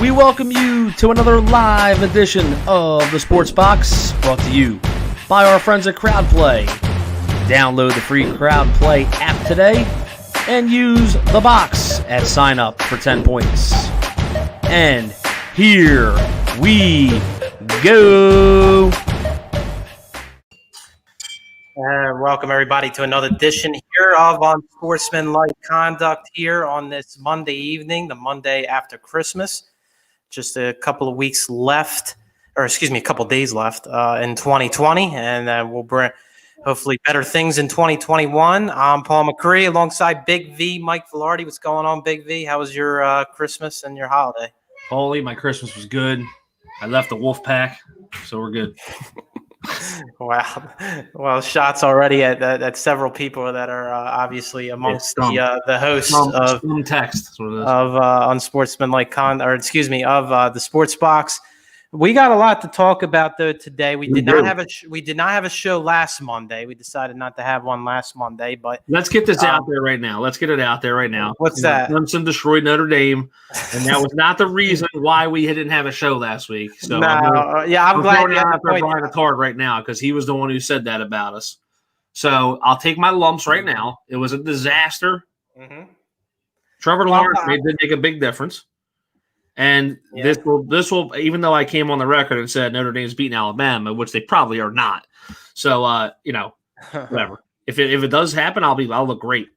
We welcome you to another live edition of the Sports Box, brought to you by our friends at CrowdPlay. Download the free CrowdPlay app today and use the box at sign up for 10 points. And here we go. And welcome everybody to another edition here of Unsportsmanlike Conduct here on this Monday evening, the Monday after Christmas. Just a couple of weeks left, a couple days left in 2020, and we'll bring hopefully better things in 2021. I'm Paul Macrie alongside Big V, Mike Velardi. What's going on, Big V? How was your Christmas and your holiday? Holy, my Christmas was good. I left the wolf pack, so we're good. Wow. Well, shots already at several people that are obviously amongst the hosts of text of Unsportsmanlike Conduct, of the Sports Box. We got a lot to talk about though today. We did not have a show last Monday. We decided not to have one last Monday, but let's get this out there right now. Let's get it out there right now. What's that? Clemson destroyed Notre Dame, and that was not the reason why we didn't have a show last week. So I'm glad you have Brian Attard right now because he was the one who said that about us. So I'll take my lumps right now. It was a disaster. Mm-hmm. Trevor Lawrence did make a big difference. And this will, even though I came on the record and said Notre Dame's beating Alabama, which they probably are not. So, whatever. If it does happen, I'll look great.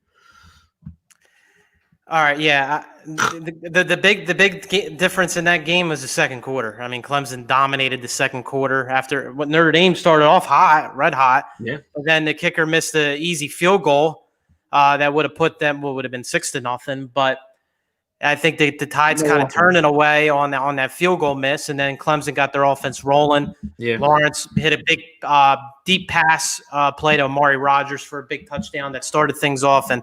All right, yeah. The big difference in that game was the second quarter. I mean, Clemson dominated the second quarter after what Notre Dame started off red hot. Yeah. But then the kicker missed the easy field goal that would have put them. What would have been 6-0, but. I think the tide's kind of turning away on that field goal miss, and then Clemson got their offense rolling. Yeah. Lawrence hit a big deep pass play to Amari Rodgers for a big touchdown that started things off, and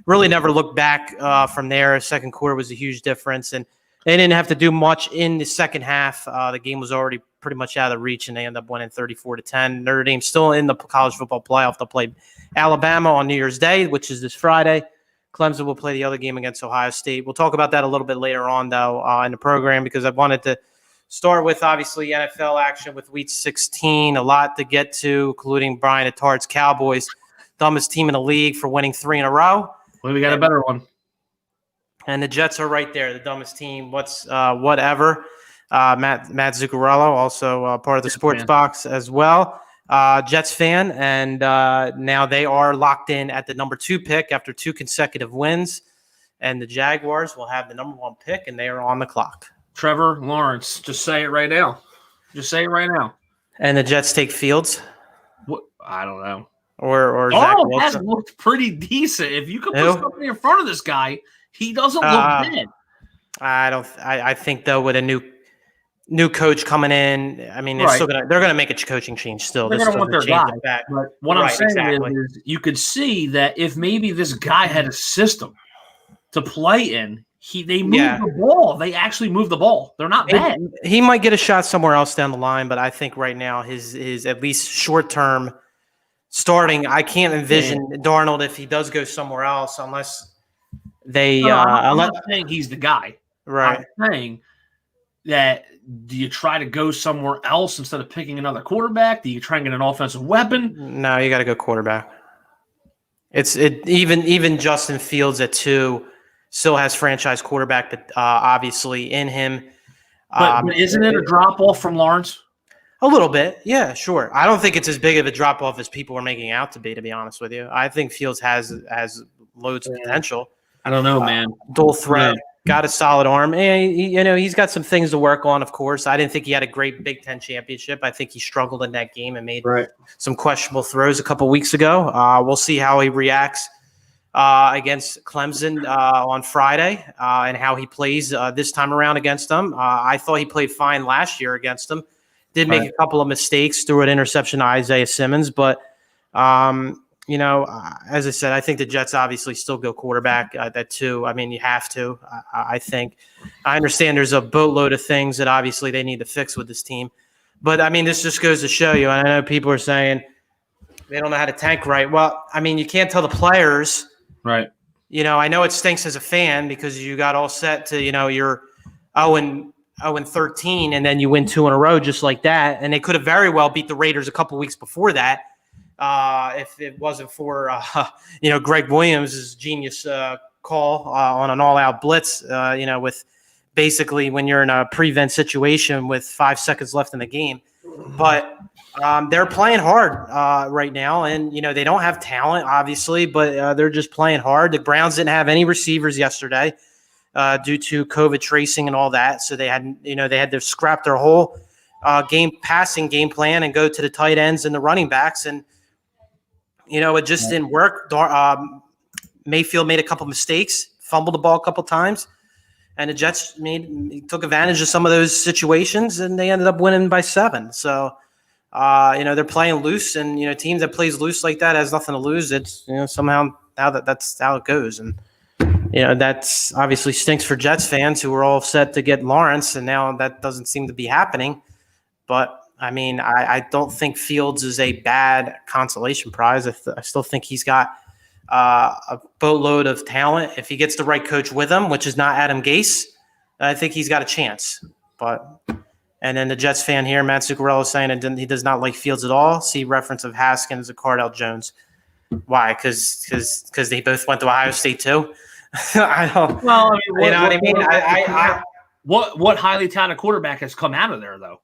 really never looked back from there. Second quarter was a huge difference, and they didn't have to do much in the second half. The game was already pretty much out of reach, and they ended up winning 34-10. Notre Dame still in the college football playoff. They'll play Alabama on New Year's Day, which is this Friday. Clemson will play the other game against Ohio State. We'll talk about that a little bit later on, though, in the program because I wanted to start with, obviously, NFL action with Week 16. A lot to get to, including Brian Attard's Cowboys, dumbest team in the league for winning 3 in a row. Well, we got a better one. And the Jets are right there, the dumbest team. Whatever. Matt Zuccarello, also part of the Sports Box as well. Jets fan, and now they are locked in at the number 2 pick after 2 consecutive wins, and the Jaguars will have the number 1 pick, and they are on the clock. Trevor Lawrence, just say it right now. Just say it right now. And the Jets take Fields? What? I don't know. Or Zach Wilson. Has looked pretty decent. If you could put something in front of this guy, he doesn't look bad. I think though with a new coach coming in, I mean, they're gonna make a coaching change still. They're gonna want their guy. But what I'm saying is, you could see that if maybe this guy had a system to play in, they moved the ball. They actually moved the ball. They're not bad. He might get a shot somewhere else down the line, but I think right now his at least short term starting. I can't envision Darnold if he does go somewhere else unless they. I'm not saying he's the guy. Right. I'm saying that. Do you try to go somewhere else instead of picking another quarterback? Do you try and get an offensive weapon? No, you got to go quarterback. Even Justin Fields at 2 still has franchise quarterback, but obviously in him. But isn't it a drop off from Lawrence? A little bit, yeah, sure. I don't think it's as big of a drop off as people are making out to be honest with you. I think Fields has loads of potential. I don't know, man. Dual threat. Yeah. Got a solid arm, and he's got some things to work on. Of course, I didn't think he had a great Big Ten championship. I think he struggled in that game and made some questionable throws a couple weeks ago. We'll see how he reacts against Clemson on Friday and how he plays this time around against them. I thought he played fine last year against them. Did make a couple of mistakes, threw an interception to Isaiah Simmons, but. As I said, I think the Jets obviously still go quarterback at 2. I mean, you have to, I think. I understand there's a boatload of things that obviously they need to fix with this team. But, I mean, this just goes to show you, and I know people are saying they don't know how to tank right. Well, I mean, you can't tell the players. Right. I know it stinks as a fan because you got all set to, you're 0-2 0-13, and then you win 2 in a row just like that. And they could have very well beat the Raiders a couple weeks before that if it wasn't for Greg Williams' genius call on an all-out blitz. With basically when you're in a prevent situation with 5 seconds left in the game, but they're playing hard right now, and they don't have talent obviously, but they're just playing hard. The Browns didn't have any receivers yesterday due to COVID tracing and all that, so they had to scrap their whole passing game plan and go to the tight ends and the running backs, and it just didn't work. Mayfield made a couple mistakes, fumbled the ball a couple times, and the Jets took advantage of some of those situations, and they ended up winning by 7. So, they're playing loose, and teams that plays loose like that has nothing to lose. It's somehow now that's how it goes, and that's obviously stinks for Jets fans who were all set to get Lawrence, and now that doesn't seem to be happening. But I mean, I don't think Fields is a bad consolation prize. I still think he's got a boatload of talent. If he gets the right coach with him, which is not Adam Gase, I think he's got a chance. And then the Jets fan here, Matt Zuccarello, saying he does not like Fields at all. See reference of Haskins and Cardell Jones. Why? Because they both went to Ohio State too. I don't. Well, I mean, what highly talented quarterback has come out of there though?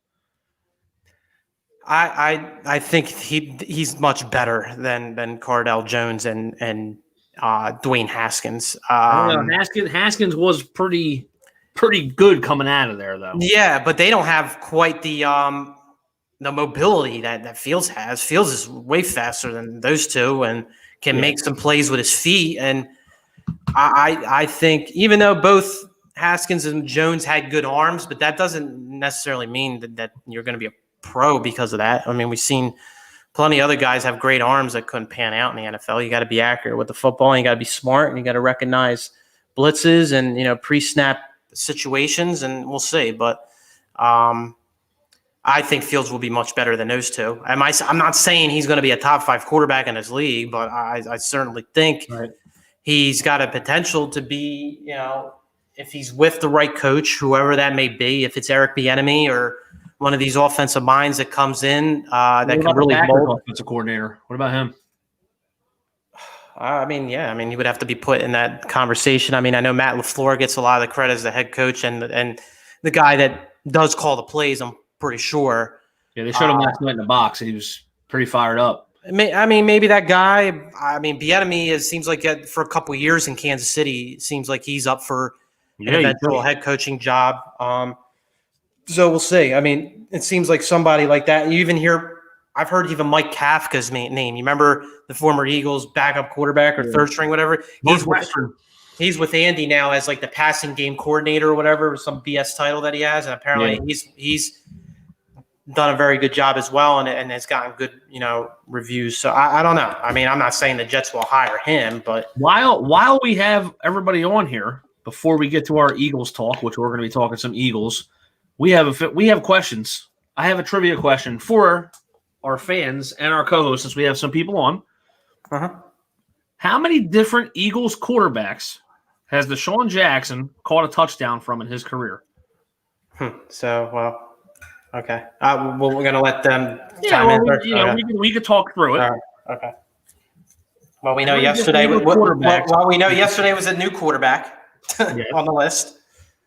I think he's much better than Cardell Jones and Dwayne Haskins. I don't know. Haskins was pretty good coming out of there though. Yeah, but they don't have quite the mobility that Fields has. Fields is way faster than those two and can make some plays with his feet. And I think even though both Haskins and Jones had good arms, but that doesn't necessarily mean that you're going to be a pro because of that. I mean, we've seen plenty of other guys have great arms that couldn't pan out in the NFL. You got to be accurate with the football, and you got to be smart, and you got to recognize blitzes and pre-snap situations, and we'll see. But I think Fields will be much better than those two. I'm not saying he's going to be a top 5 quarterback in this league, but I certainly think he's got a potential to be, if he's with the right coach, whoever that may be, if it's Eric Bieniemy or one of these offensive minds that comes in that can really mold. Offensive coordinator. What about him? I mean, he would have to be put in that conversation. I mean, I know Matt LaFleur gets a lot of the credit as the head coach and the guy that does call the plays, I'm pretty sure. Yeah, they showed him last night in the box. He was pretty fired up. I mean, maybe that guy. I mean, Bieniemy seems like for a couple of years in Kansas City, seems like he's up for an eventual head coaching job. So we'll see. I mean, it seems like somebody like that. You even hear, I've heard even Mike Kafka's name. You remember the former Eagles backup quarterback or third string, whatever? He's with Andy now as like the passing game coordinator or whatever, some BS title that he has. And apparently he's done a very good job as well and has gotten good, reviews. So I don't know. I mean, I'm not saying the Jets will hire him, but while we have everybody on here, before we get to our Eagles talk, which we're going to be talking some Eagles, we have questions. I have a trivia question for our fans and our co-hosts since we have some people on. How many different Eagles quarterbacks has Deshaun Jackson caught a touchdown from in his career? So, well, okay. Well, we're going to let them time in. We could talk through it. Okay. Well, we know yesterday. We know yesterday was a new quarterback on the list.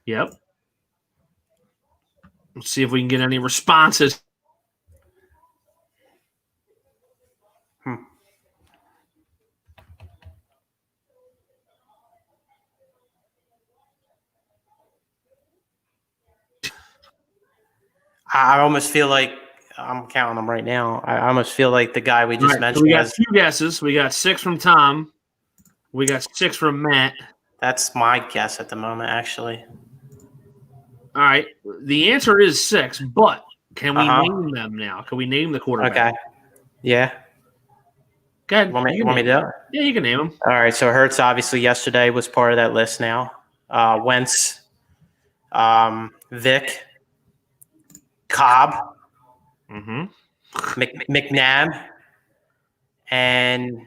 Yep. Let's see if we can get any responses. I almost feel like I'm counting them right now. I almost feel like the guy we just mentioned. So we got 2 guesses. We got 6 from Tom. We got 6 from Matt. That's my guess at the moment, actually. All right. The answer is 6, but can we name them now? Can we name the quarterback? Okay. Yeah. Go ahead. Want me to do it? Yeah, you can name them. All right. So Hurts obviously yesterday was part of that list now. Wentz, Vic, Cobb, McNabb, and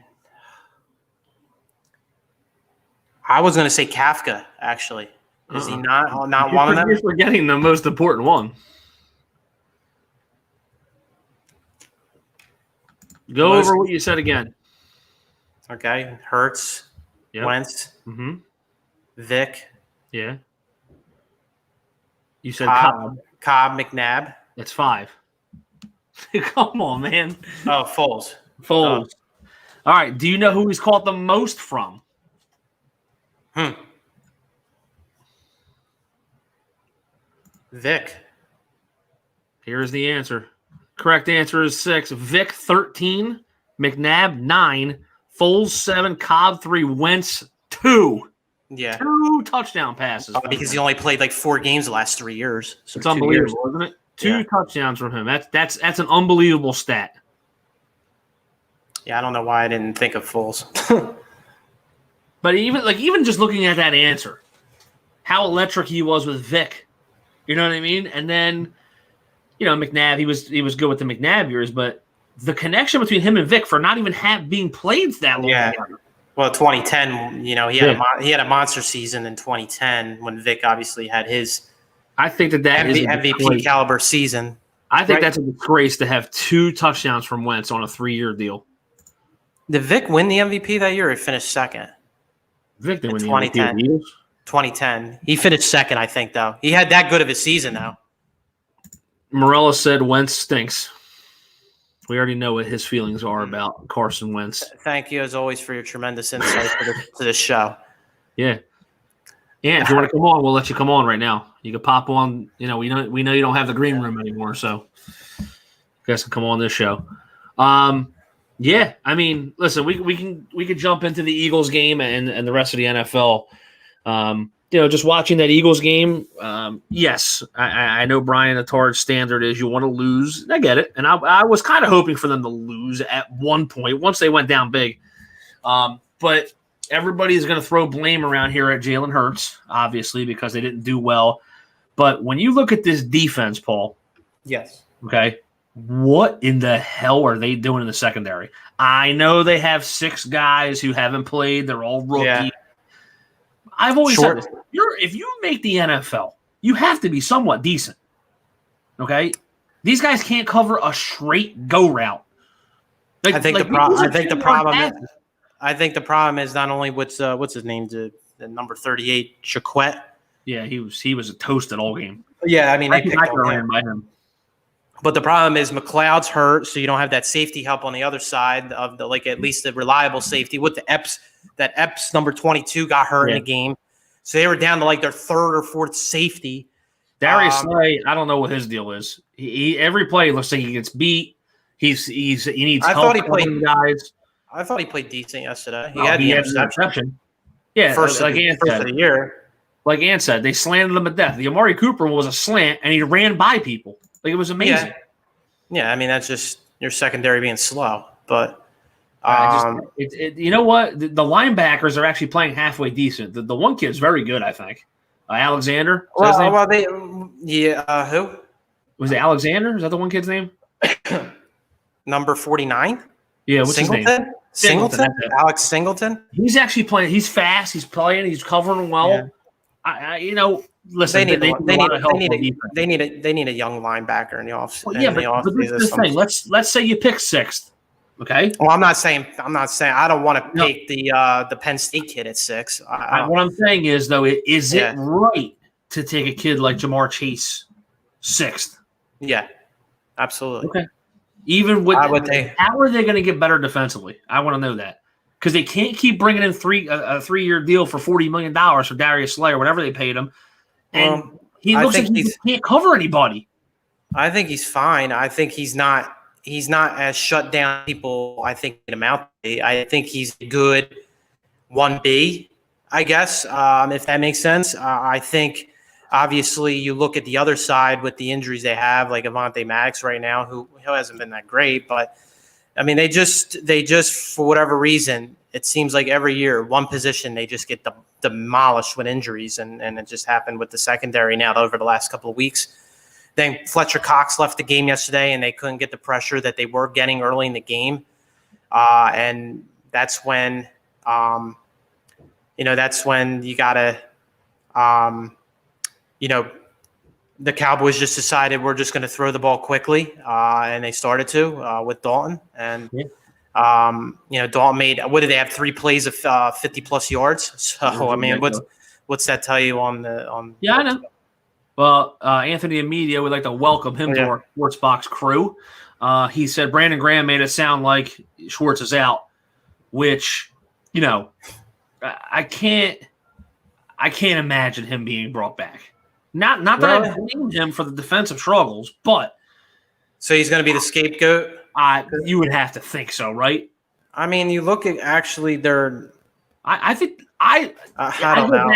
I was going to say Kafka, actually. Is he not one of them? You're forgetting the most important one. Go over what you said again. Okay, Hurts, Wentz, Vic. Yeah. You said Cobb, McNabb. That's 5. Come on, man. Oh, Foles. All right. Do you know who he's caught the most from? Vic. Here's the answer. Correct answer is 6. Vic 13, McNabb 9, Foles 7, Cobb 3, Wentz 2. Yeah. 2 touchdown passes. Because he only played like 4 games the last 3 years. So it's unbelievable, isn't it? 2 touchdowns from him. That's an unbelievable stat. Yeah, I don't know why I didn't think of Foles. But even just looking at that answer, how electric he was with Vic. You know what I mean? And then, McNabb, he was good with the McNabb years, but the connection between him and Vic for not even being played that long together. Well, 2010, he had a monster season in 2010 when Vic obviously had his I think that is MVP caliber season. I think that's a disgrace to have 2 touchdowns from Wentz on a 3-year deal. Did Vic win the MVP that year or finish second? Vic didn't win the MVP. 2010. He finished second, I think, though. He had that good of a season, though. Morella said Wentz stinks. We already know what his feelings are about Carson Wentz. Thank you, as always, for your tremendous insight to this show. Yeah. Yeah, if you want to come on, we'll let you come on right now. You can pop on. We know you don't have the green room anymore, so you guys can come on this show. Yeah, I mean, listen, we can jump into the Eagles game and the rest of the NFL. Just watching that Eagles game, yes, I know Brian Attard's standard is you want to lose. I get it, and I was kind of hoping for them to lose at one point once they went down big. But everybody's going to throw blame around here at Jalen Hurts, obviously, because they didn't do well. But when you look at this defense, Paul, yes, okay, what in the hell are they doing in the secondary? I know they have 6 guys who haven't played; they're all rookies. Yeah. I've always said this. If you make the NFL, you have to be somewhat decent. Okay? These guys can't cover a straight go route. I think the problem is not only what's his name, the number 38, Chiquette. Yeah, he was a toasted all game. Yeah, I mean they picked on him. By him. But the problem is McLeod's hurt, so you don't have that safety help on the other side of the at least the reliable safety with the Epps. That Epps number 22 got hurt in the game, so they were down to their 3rd or 4th safety. Darius Slay, I don't know what his deal is. He every play looks like he gets beat. He needs help. Guys. I thought he played decent yesterday. He had the interception. Yeah, first of the year. Like Ann said, they slanted him to death. The Amari Cooper was a slant, and he ran by people. It was amazing. Yeah, I mean that's just your secondary being slow, but. You know what? The linebackers are actually playing halfway decent. The one kid's very good, I think. Alexander. Who was it? Alexander? Is that the one kid's name? Number 49. Yeah, what's his name? Singleton. Alex Singleton. He's actually playing. He's fast. He's playing. He's covering well. Yeah. Listen, they need a young linebacker in the off. Well, yeah, but this is the thing. Let's say you pick 6th. Okay. Well, I'm not saying I don't want to take the Penn State kid at 6. What I'm saying is though, is it right to take a kid like Jamar Chase 6th? Yeah, absolutely. Okay. Even with how are they going to get better defensively? I want to know that because they can't keep bringing in a 3-year deal for $40 million for Darius Slay or whatever they paid him, and he looks like he can't cover anybody. I think he's fine. I think he's not as shut down people I think him out. I think he's good 1B, I guess, if that makes sense. I think obviously you look at the other side with the injuries they have, like Avonte Maddox right now, who hasn't been that great, but I mean they just for whatever reason, it seems like every year one position they just get demolished with injuries, and it just happened with the secondary now over the last couple of weeks. Then Fletcher Cox left the game yesterday, and they couldn't get the pressure that they were getting early in the game, and that's when, you gotta, the Cowboys just decided we're just going to throw the ball quickly, and they started to with Dalton. And Dalton made, what did they have, 3 plays of 50-plus yards? So, I mean, what's that tell you on the – Yeah, I know. Well, Anthony Amedia would like to welcome him to our Sports Box crew. He said Brandon Graham made it sound like Schwartz is out, which, I can't imagine him being brought back. Not that I blame him for the defensive struggles, but so he's going to be the scapegoat. You would have to think so, right? I mean, you look at actually their. I think I don't know.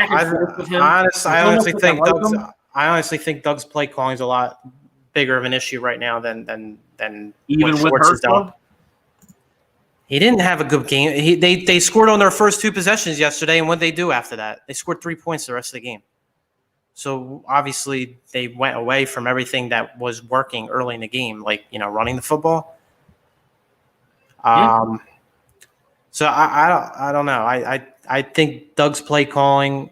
I honestly think Doug's play calling is a lot bigger of an issue right now than even with Schwartz done. He didn't have a good game. They scored on their first 2 possessions yesterday, and what did they do after that? They scored 3 points the rest of the game. So obviously they went away from everything that was working early in the game, like running the football. So I don't know. I think Doug's play calling.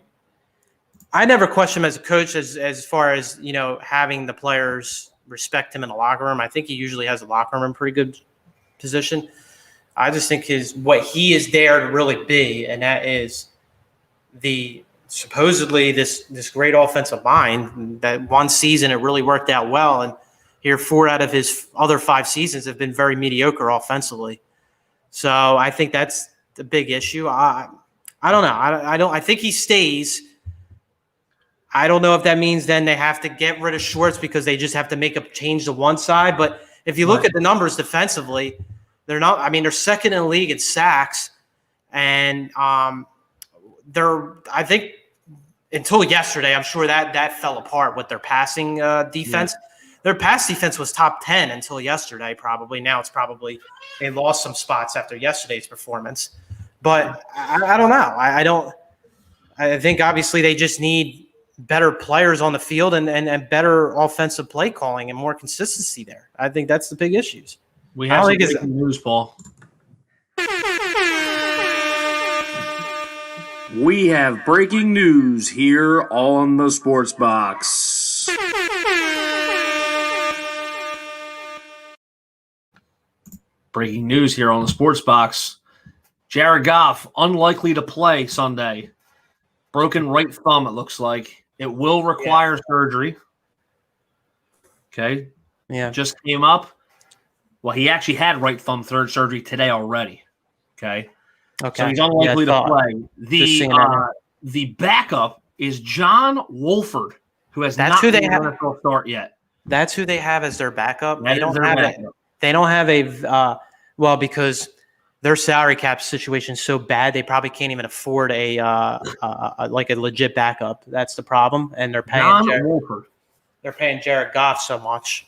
I never question him as a coach as far as having the players respect him in the locker room. I think he usually has the locker room in pretty good position. I just think what he is there to really be, and that is supposedly this great offensive mind. That one season it really worked out well, and here 4 out of his other 5 seasons have been very mediocre offensively. So I think that's the big issue. I don't know. I think he stays. I don't know if that means then they have to get rid of Schwartz because they just have to make a change to one side. But if you look at the numbers defensively, they're not. I mean, they're second in the league in sacks, and they're. I think until yesterday, I'm sure that fell apart with their passing defense. Yeah. Their pass defense was top 10 until yesterday. Probably now it's probably they lost some spots after yesterday's performance. But I don't know. I don't. I think obviously they just need better players on the field and better offensive play calling and more consistency there. I think that's the big issues. We have some breaking news, Paul. We have breaking news here on the Sports Box. Breaking news here on the Sports Box. Jared Goff, unlikely to play Sunday. Broken right thumb, it looks like. It will require surgery. Okay. Yeah. Just came up. Well, he actually had right thumb surgery today already. Okay. So he's unlikely to play. The backup is John Wolford, who has not made an NFL start yet. That's who they have as their backup. They don't have a because their salary cap situation is so bad they probably can't even afford a legit backup. That's the problem, and they're paying Jared Goff so much.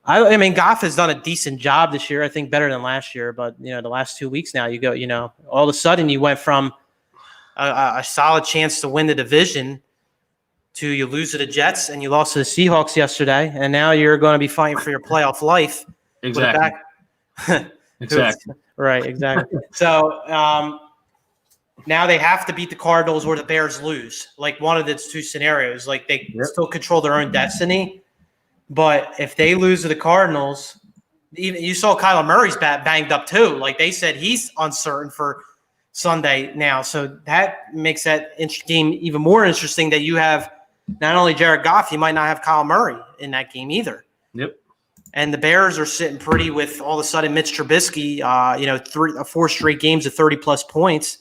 I mean, Goff has done a decent job this year. I think better than last year. But the last 2 weeks now, you go, all of a sudden you went from a solid chance to win the division to you lose to the Jets and you lost to the Seahawks yesterday, and now you're going to be fighting for your playoff life. Exactly. Exactly. Right. Exactly. So now they have to beat the Cardinals or the Bears lose. Like one of those 2 scenarios. Like they still control their own destiny. But if they lose to the Cardinals, even you saw Kyler Murray's banged up too. Like they said, he's uncertain for Sunday now. So that makes that game even more interesting that you have not only Jared Goff, you might not have Kyler Murray in that game either. Yep. And the Bears are sitting pretty with all of a sudden Mitch Trubisky, 4 straight games of 30-plus points.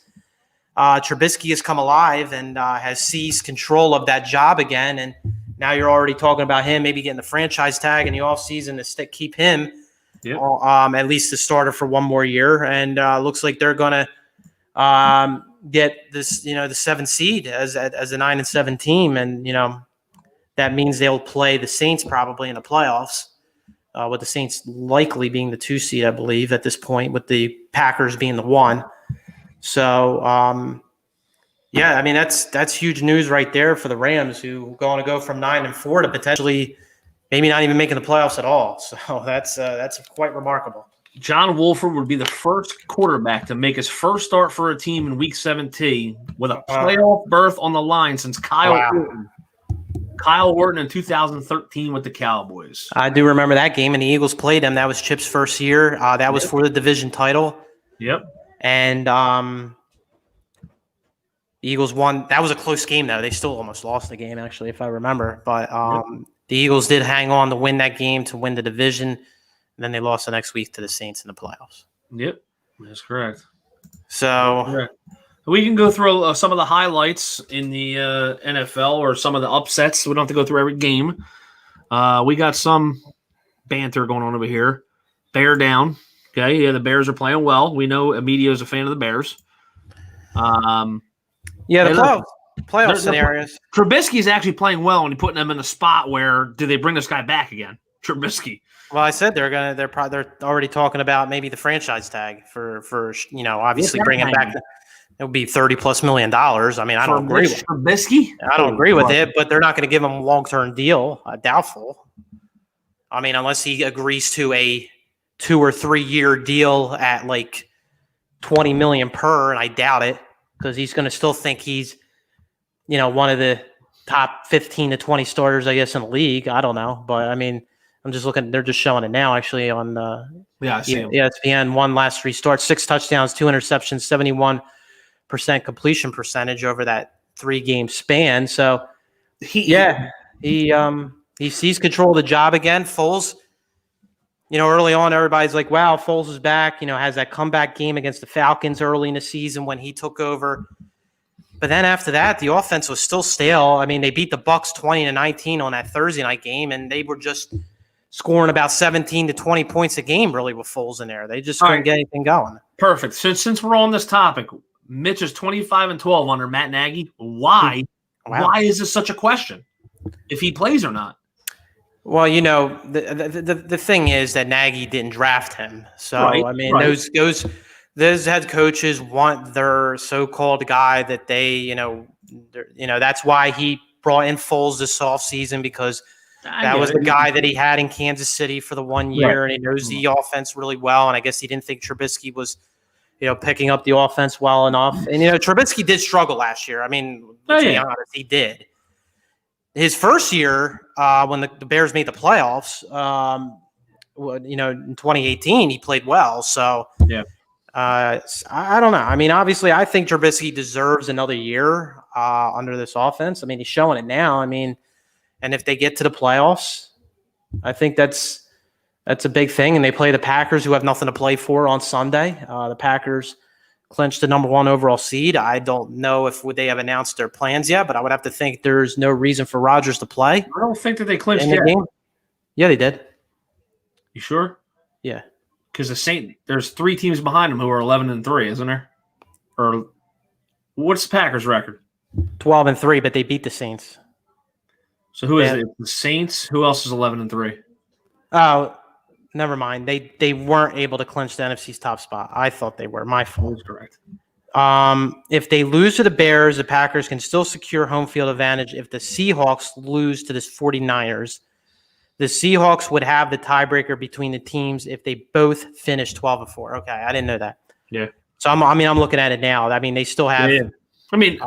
Trubisky has come alive and has seized control of that job again. And now you're already talking about him maybe getting the franchise tag in the offseason to keep him at least the starter for one more year. And looks like they're going to get this, the 7th seed as a 9-7 team. And, that means they'll play the Saints probably in the playoffs, with the Saints likely being the 2 seed, I believe, at this point, with the Packers being the 1. So, I mean, that's huge news right there for the Rams, who are going to go from 9-4 to potentially maybe not even making the playoffs at all. So that's quite remarkable. John Wolford would be the first quarterback to make his first start for a team in Week 17 with a playoff berth on the line since Kyle Orton Kyle Orton in 2013 with the Cowboys. I do remember that game, and the Eagles played him. That was Chip's first year. That was for the division title. Yep. And the Eagles won. That was a close game, though. They still almost lost the game, actually, if I remember. But the Eagles did hang on to win that game, to win the division. And then they lost the next week to the Saints in the playoffs. Yep, that's correct. So we can go through some of the highlights in the NFL or some of the upsets. We don't have to go through every game. We got some banter going on over here. Bear down. Okay, yeah, the Bears are playing well. We know Emilio's a fan of the Bears. The playoff scenarios. Trubisky's actually playing well, and putting them in a spot where do they bring this guy back again? Trubisky. Well, I said they're already talking about maybe the franchise tag for obviously bringing back. It would be $30+ million. I mean, I don't agree with Trubisky. I don't agree with it, but they're not going to give him a long-term deal. Doubtful. I mean, unless he agrees to a 2 or 3 year deal at like $20 million per, and I doubt it, because he's going to still think he's, one of the top 15 to 20 starters, I guess, in the league. I don't know, but I mean, I'm just looking. They're just showing it now, actually, on ESPN. Won last 3 starts, 6 touchdowns, 2 interceptions, 71% completion percentage over that 3-game span. So he sees control of the job again. Foles, early on, everybody's like, wow, Foles is back, has that comeback game against the Falcons early in the season when he took over. But then after that, the offense was still stale. I mean, they beat the Bucs 20-19 on that Thursday night game, and they were just scoring about 17 to 20 points a game, really, with Foles in there. They just couldn't get anything going. Perfect. Since we're on this topic, Mitch is 25-12 under Matt Nagy. Why? Wow. Why is this such a question? If he plays or not? Well, the thing is that Nagy didn't draft him. So those head coaches want their so-called guy that they, that's why he brought in Foles this offseason, because that was the guy that he had in Kansas City for the 1 year, and he knows the offense really well. And I guess he didn't think Trubisky was, picking up the offense well enough. And, Trubisky did struggle last year. I mean, to be honest, he did. His first year, when the Bears made the playoffs, in 2018, he played well. So, I don't know. I mean, obviously, I think Trubisky deserves another year under this offense. I mean, he's showing it now. I mean, and if they get to the playoffs, I think that's a big thing. And they play the Packers, who have nothing to play for, on Sunday. The Packers clinched the number 1 overall seed. I don't know if they have announced their plans yet, but I would have to think there's no reason for Rodgers to play. I don't think that they clinched yet. Game. Yeah, they did. You sure? Yeah. Because there's 3 teams behind them who are 11-3, isn't there? Or what's the Packers' record? 12-3, but they beat the Saints. So who is it? The Saints. Who else is 11-3? Oh, never mind. They weren't able to clinch the NFC's top spot. I thought they were. My fault. That's correct. If they lose to the Bears, the Packers can still secure home field advantage. If the Seahawks lose to the 49ers, the Seahawks would have the tiebreaker between the teams if they both finish 12-4. Okay, I didn't know that. Yeah. So I'm looking at it now. I mean, they still have. Yeah. I mean,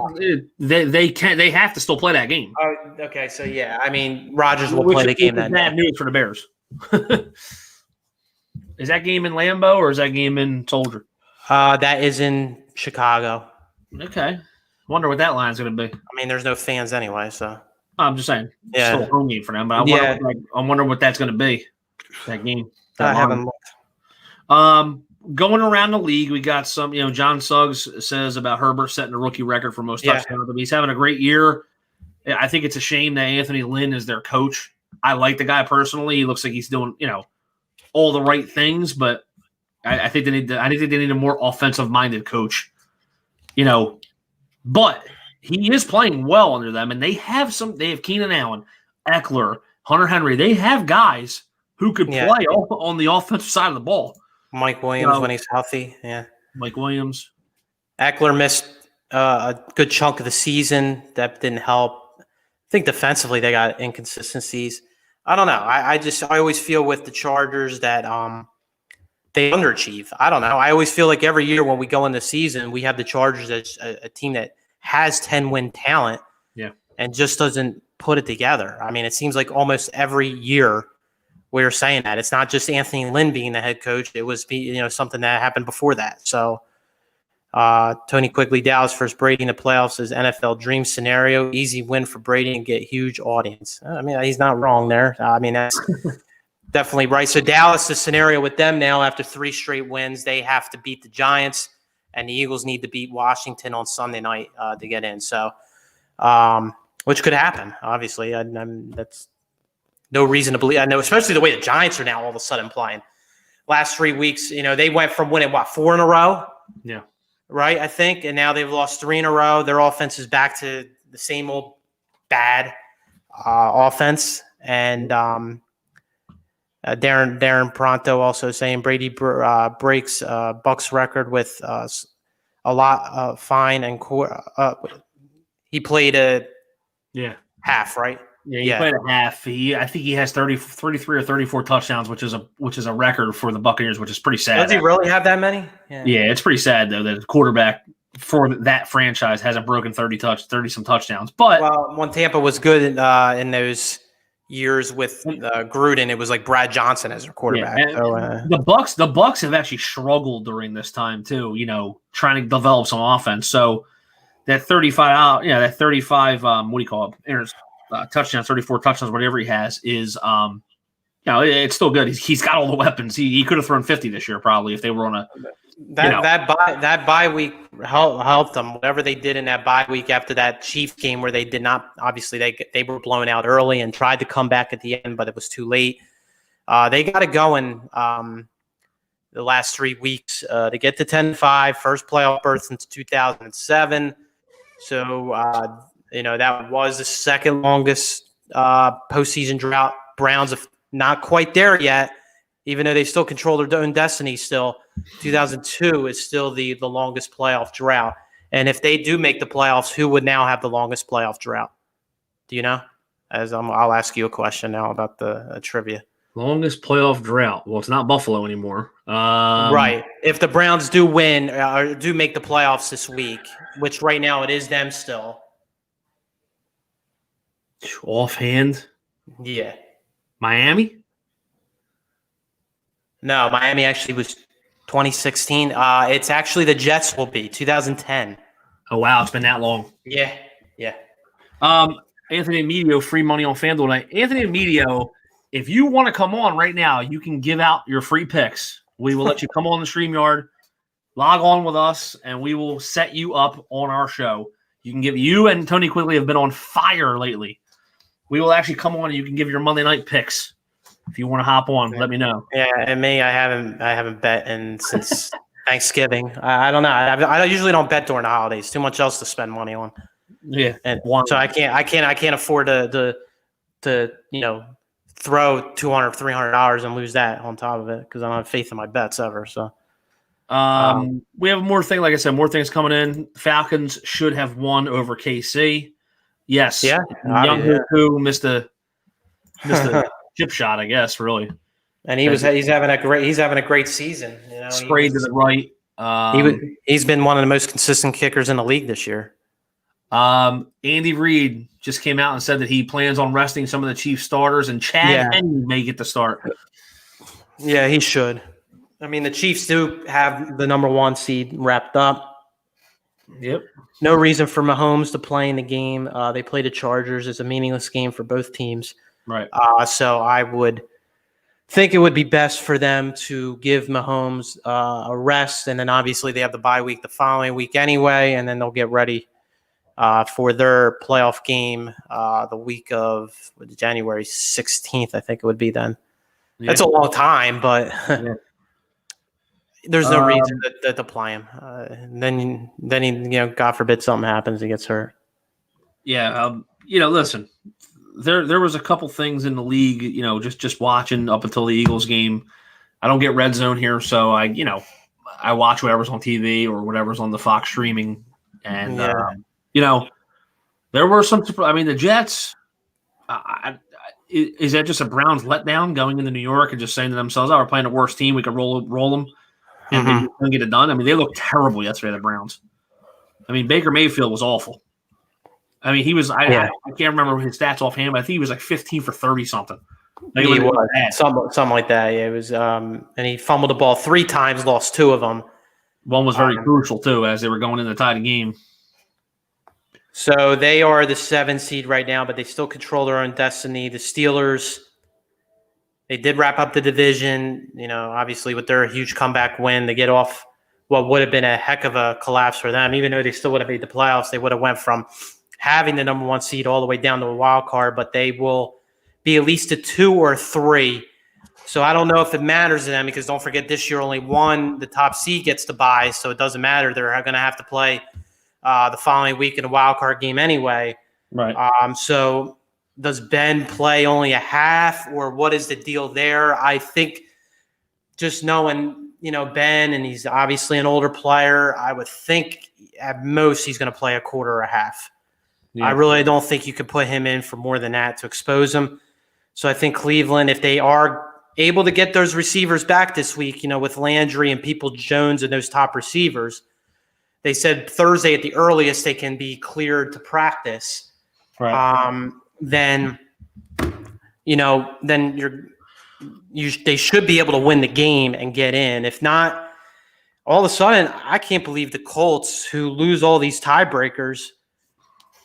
they have to still play that game. Okay, so yeah, I mean, Rodgers will play the game. That bad news for the Bears. Is that game in Lambeau or is that game in Soldier? That is in Chicago. Okay. Wonder what that line's going to be. I mean, there's no fans anyway, so. I'm just saying. Yeah. Still a home game for them, but I wonder what that's going to be, that game. I haven't looked. Going around the league, we got some, John Suggs says about Herbert setting a rookie record for most touchdowns. He's having a great year. I think it's a shame that Anthony Lynn is their coach. I like the guy personally. He looks like he's doing, all the right things, but I think they need a more offensive-minded coach. But he is playing well under them, and they have Keenan Allen, Eckler, Hunter Henry. They have guys who could play on the offensive side of the ball. Mike Williams when he's healthy, Mike Williams. Eckler missed a good chunk of the season. That didn't help. I think defensively they got inconsistencies. I don't know. I always feel with the Chargers that they underachieve. I don't know. I always feel like every year when we go in the season, we have the Chargers as a team that has 10-win talent, and just doesn't put it together. I mean, it seems like almost every year we're saying that. It's not just Anthony Lynn being the head coach. It was, something that happened before that. So Tony Quigley, Dallas versus Brady in the playoffs is NFL dream scenario. Easy win for Brady and get huge audience. I mean, he's not wrong there. I mean, that's definitely right. So Dallas, the scenario with them now after 3 straight wins, they have to beat the Giants, and the Eagles need to beat Washington on Sunday night to get in. So, which could happen, obviously. That's no reason to believe. I know, especially the way the Giants are now all of a sudden playing. Last 3 weeks, they went from winning, 4 in a row? Yeah. Right, I think, and now they've lost 3 in a row. Their offense is back to the same old bad offense. And Darren Pronto also saying Brady breaks Bucks record with a lot fine and he played a half, right? Yeah, he played a half. I think he has 33 or 34 touchdowns, which is a record for the Buccaneers, which is pretty sad. Does he really have that many? Yeah, it's pretty sad though that a quarterback for that franchise hasn't broken 30 some touchdowns. But when Tampa was good in those years with Gruden, it was like Brad Johnson as their quarterback. Yeah, so, the Bucks have actually struggled during this time too. Trying to develop some offense. So that 35, what do you call it? Touchdowns, 34 touchdowns, whatever he has is, it's still good. He's got all the weapons. He could have thrown 50 this year probably if they were on a that bye week helped them. Whatever they did in that bye week after that Chiefs game where they did not, obviously they were blown out early and tried to come back at the end, but it was too late. They got it going the last 3 weeks to get to 10-5, first playoff berth since 2007. So. That was the second longest postseason drought. Browns are not quite there yet, even though they still control their own destiny still. 2002 is still the longest playoff drought. And if they do make the playoffs, who would now have the longest playoff drought? Do you know? I'll ask you a question now about the trivia. Longest playoff drought. Well, it's not Buffalo anymore. Right. If the Browns do win or do make the playoffs this week, which right now it is them still. Offhand? Yeah. Miami? No, Miami actually was 2016. It's actually the Jets will be 2010. Oh, wow. It's been that long. Yeah. Anthony Emilio, free money on FanDuel tonight. Anthony Emilio, if you want to come on right now, you can give out your free picks. We will let you come on the StreamYard, log on with us, and we will set you up on our show. You and Tony Quigley have been on fire lately. We will actually come on and you can give your Monday night picks. If you want to hop on, let me know. Yeah, and me, I haven't bet since Thanksgiving. I don't know. I usually don't bet during the holidays. Too much else to spend money on. Yeah, and so I can't afford to throw $200, $300 and lose that on top of it because I don't have faith in my bets ever. So. We have more thing. Like I said, more things coming in. Falcons should have won over KC. Yes. Yeah. Young missed a chip shot, I guess, really. And he's having a great season. Sprayed to the right. He's been one of the most consistent kickers in the league this year. Andy Reid just came out and said that he plans on resting some of the Chiefs starters, and Chad Henne may get the start. Yeah, he should. I mean, the Chiefs do have the number 1 seed wrapped up. Yep. No reason for Mahomes to play in the game. They play the Chargers. It's a meaningless game for both teams. Right. So I would think it would be best for them to give Mahomes a rest, and then obviously they have the bye week the following week anyway, and then they'll get ready for their playoff game the week of January 16th, I think it would be then. Yeah. That's a long time, but there's no reason to play him. Then he, God forbid something happens, he gets hurt. Yeah, listen, there was a couple things in the league, just watching up until the Eagles game. I don't get Red Zone here, so I watch whatever's on TV or whatever's on the Fox streaming, and there were some. I mean, the Jets. Is that just a Browns letdown going into New York and just saying to themselves, "Oh, we're playing a worse team. We could roll them, and they couldn't get it done." I mean, they looked terrible yesterday. The Browns. I mean, Baker Mayfield was awful. I mean, he was. I can't remember his stats offhand, but I think he was like 15 for 30 something. Like he was something like that. Yeah, it was. And he fumbled the ball 3 times, lost 2 of them. One was very crucial too, as they were going in the tie game. So they are the 7 seed right now, but they still control their own destiny. The Steelers, they did wrap up the division. Obviously with their huge comeback win, they get off what would have been a heck of a collapse for them. Even though they still would have made the playoffs, they would have went from having the number 1 seed all the way down to a wild card, but they will be at least a 2 or 3. So I don't know if it matters to them because don't forget this year only the top seed gets to bye, so it doesn't matter. They're going to have to play the following week in a wild card game anyway. Right. So does Ben play only a half, or what is the deal there? I think just knowing Ben, and he's obviously an older player, I would think at most he's going to play a quarter or a half. Yeah. I really don't think you could put him in for more than that to expose him. So I think Cleveland, if they are able to get those receivers back this week, with Landry and People-Jones and those top receivers, they said Thursday at the earliest they can be cleared to practice. Right. Then they should be able to win the game and get in. If not, all of a sudden, I can't believe the Colts, who lose all these tiebreakers,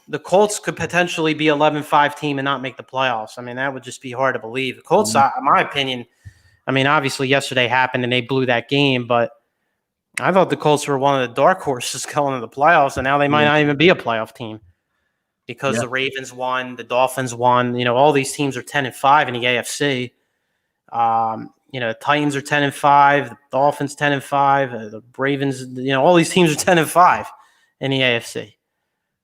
the Colts could potentially be 11-5 team and not make the playoffs. I mean, that would just be hard to believe. The Colts, in my opinion, obviously yesterday happened and they blew that game, but I thought the Colts were one of the dark horses going into the playoffs, and now they might not even be a playoff team because the Ravens won, the Dolphins won. All these teams are 10-5 in the AFC. The Titans are 10-5, the Dolphins 10-5, the Ravens. All these teams are 10-5 in the AFC.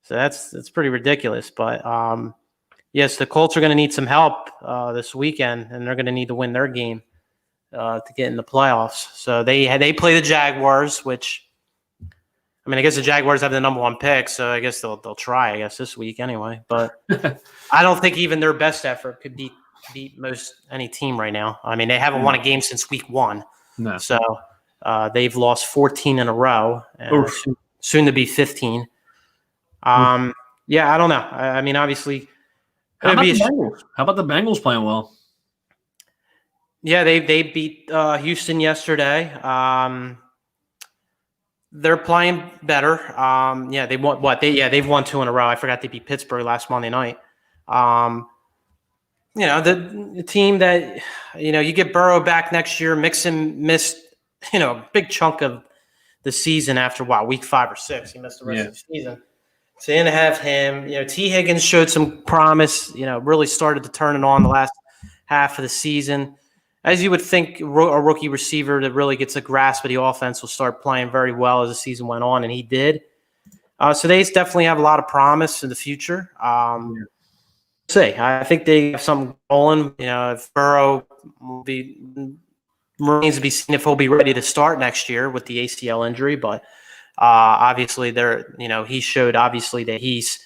So that's pretty ridiculous. But yes, the Colts are going to need some help this weekend, and they're going to need to win their game to get in the playoffs. So they play the Jaguars, which I guess the Jaguars have the number 1 pick, so I guess they'll try. I guess this week anyway. But I don't think even their best effort could beat most any team right now. They haven't won a game since week 1. No. So they've lost 14 in a row, soon to be 15. I don't know. Obviously, how about the Bengals playing well? Yeah, they beat Houston yesterday. They're playing better. They won what? They've won 2 in a row. I forgot they beat Pittsburgh last Monday night. The team that you get Burrow back next year. Mixon missed a big chunk of the season after week 5 or 6. He missed the rest of the season. So you didn't have him. T. Higgins showed some promise. Really started to turn it on the last half of the season. As you would think, a rookie receiver that really gets a grasp of the offense will start playing very well as the season went on, and he did. So they definitely have a lot of promise in the future. I think they have something rolling. If Burrow remains to be seen if he'll be ready to start next year with the ACL injury, but obviously he showed obviously that he's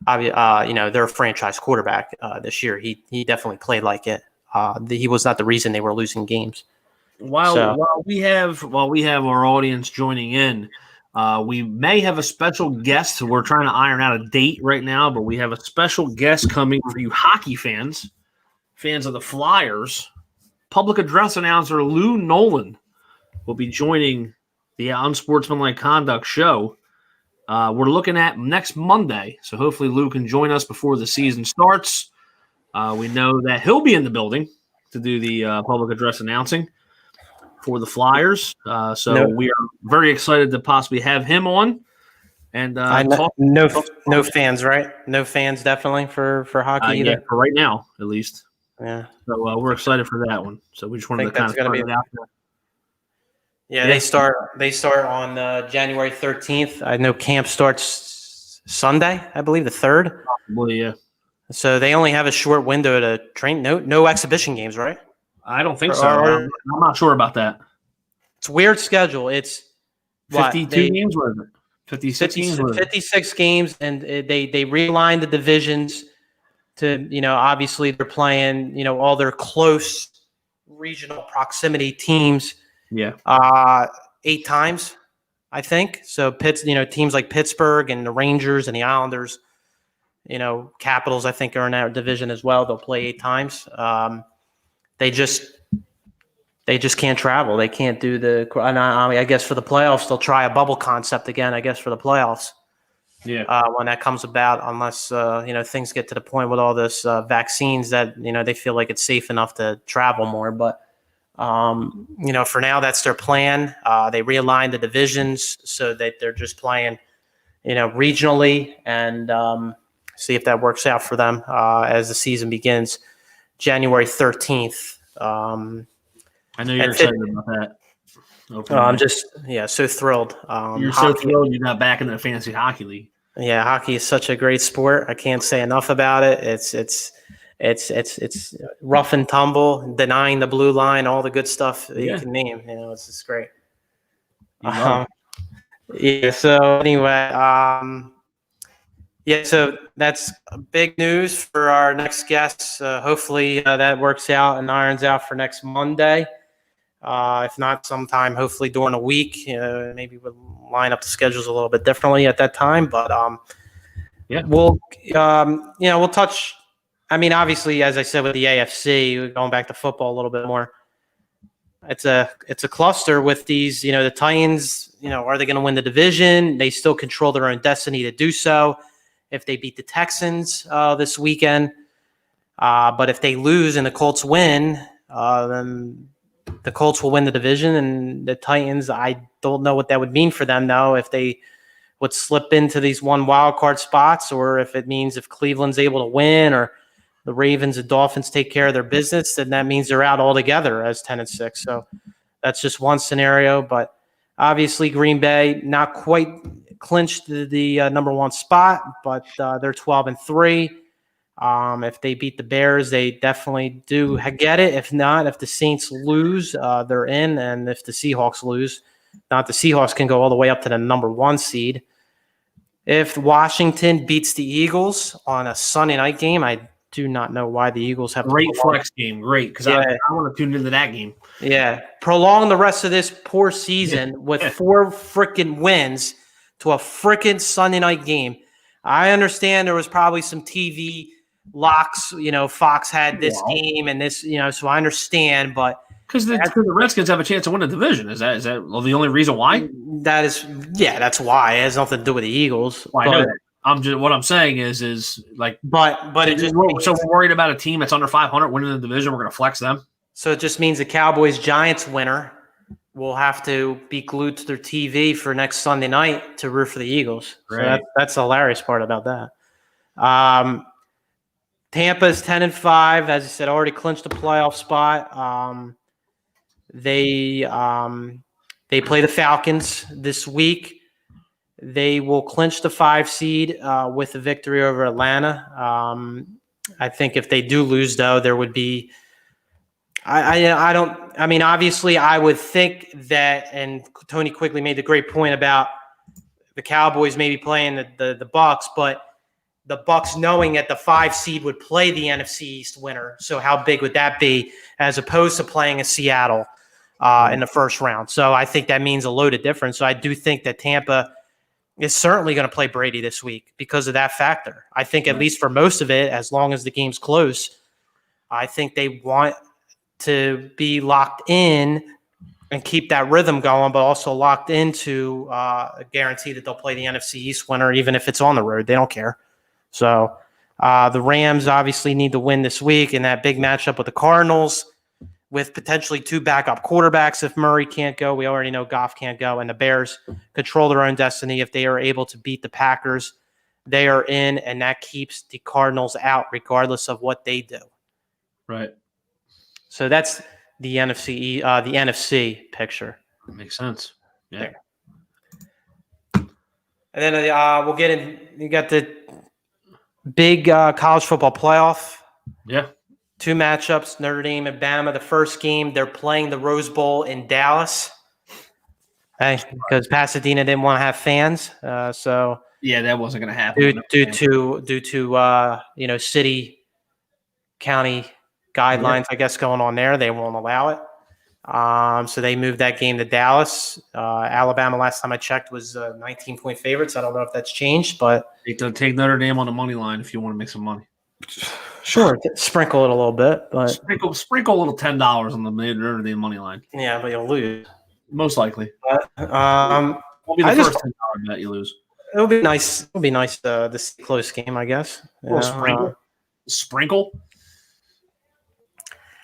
they're a franchise quarterback this year. He definitely played like it. He was not the reason they were losing games. While we have our audience joining in, we may have a special guest. We're trying to iron out a date right now, but we have a special guest coming for you hockey fans of the Flyers. Public address announcer Lou Nolan will be joining the Unsportsmanlike Conduct show. We're looking at next Monday, so hopefully Lou can join us before the season starts. We know that he'll be in the building to do the public address announcing for the Flyers. We are very excited to possibly have him on. And no fans, right? No fans definitely for hockey either. Yeah, for right now, at least. Yeah. So we're excited for that one. So we just wanted to kind of put it out there. Yeah, they start on January 13th. I know camp starts Sunday, I believe, the 3rd. Probably, yeah. So they only have a short window to train. No exhibition games, right? I don't think so. I'm not sure about that. It's a weird schedule. It's 52 games, or is it? 56 games? 56 games, and they realigned the divisions to, obviously they're playing, all their close regional proximity teams. Yeah. 8 times, I think. So teams like Pittsburgh and the Rangers and the Islanders, Capitals, I think, are in that division as well. They'll play 8 times. They just can't travel. They can't do the. And I guess for the playoffs, they'll try a bubble concept again. I guess for the playoffs, when that comes about, unless things get to the point with all this vaccines that they feel like it's safe enough to travel more. But for now, that's their plan. They realigned the divisions so that they're just playing, regionally, and see if that works out for them as the season begins January 13th. I know you're excited about that. I'm just so thrilled. You're so thrilled you're not back in the fantasy hockey league. Yeah, hockey is such a great sport. I can't say enough about it. It's rough and tumble, denying the blue line, all the good stuff that you can name. It's just great. So anyway, so that's big news for our next guest. Hopefully that works out and irons out for next Monday. If not, sometime hopefully during the week. Maybe we'll line up the schedules a little bit differently at that time. But we'll touch. I mean, obviously, as I said with the AFC, going back to football a little bit more. It's a cluster with these. The Titans. Are they going to win the division? They still control their own destiny to do so. If they beat the Texans this weekend, but if they lose and the Colts win, then the Colts will win the division, and the Titans, I don't know what that would mean for them, though, if they would slip into these one wild card spots, or if it means if Cleveland's able to win, or the Ravens and Dolphins take care of their business, then that means they're out altogether as 10-6. So that's just one scenario. But obviously, Green Bay not quite clinched the number 1 spot, but they're 12-3. If they beat the Bears, they definitely do get it. If not, if the Saints lose, they're in. And if the Seahawks lose, the Seahawks can go all the way up to the number 1 seed. If Washington beats the Eagles on a Sunday night game, I do not know why the Eagles have great flex game. Great, because I want to tune into that game. Yeah, prolong the rest of this poor season with 4 freaking wins to a freaking Sunday night game. I understand there was probably some TV locks. Fox had this game and this. So I understand, but because the Redskins have a chance to win the division. Is that the only reason why? That's why. It has nothing to do with the Eagles. Well, I know that. What I'm saying is like, but it just so we're worried about a team that's under 500 winning the division. We're going to flex them. So it just means the Cowboys-Giants winner will have to be glued to their TV for next Sunday night to root for the Eagles. Right. So that's the hilarious part about that. Tampa's 10-5, as I said, already clinched the playoff spot. They play the Falcons this week. They will clinch the 5 seed with a victory over Atlanta. I think if they do lose, though, there would be. Obviously, I would think that, and Tony quickly made the great point about the Cowboys maybe playing the Bucs, but the Bucs knowing that the 5 seed would play the NFC East winner. So how big would that be as opposed to playing a Seattle in the first round? So I think that means a loaded difference. So I do think that Tampa is certainly going to play Brady this week because of that factor. I think at least for most of it, as long as the game's close, I think they want to be locked in and keep that rhythm going, but also locked into a guarantee that they'll play the NFC East winner, even if it's on the road. They don't care. So the Rams obviously need to win this week in that big matchup with the Cardinals with potentially 2 backup quarterbacks. If Murray can't go, we already know Goff can't go, and the Bears control their own destiny. If they are able to beat the Packers, they are in, and that keeps the Cardinals out regardless of what they do. Right. So that's the NFC picture. That makes sense. Yeah. There. And then we'll get in. You got the big college football playoff. Yeah. 2 matchups, Notre Dame and Bama. The first game, they're playing the Rose Bowl in Dallas. Hey, because Pasadena didn't want to have fans. So yeah, that wasn't going to happen. Due to city, county guidelines, I guess, going on there, they won't allow it. So they moved that game to Dallas. Alabama, last time I checked, was 19-point favorites. I don't know if that's changed, but take Notre Dame on the money line if you want to make some money. Sure, sprinkle it a little bit, but sprinkle a little $10 on the Notre Dame money line. Yeah, but you'll lose most likely. Will be the first $10 bet you lose. It'll be nice. It'll be nice this close game, I guess. Sprinkle.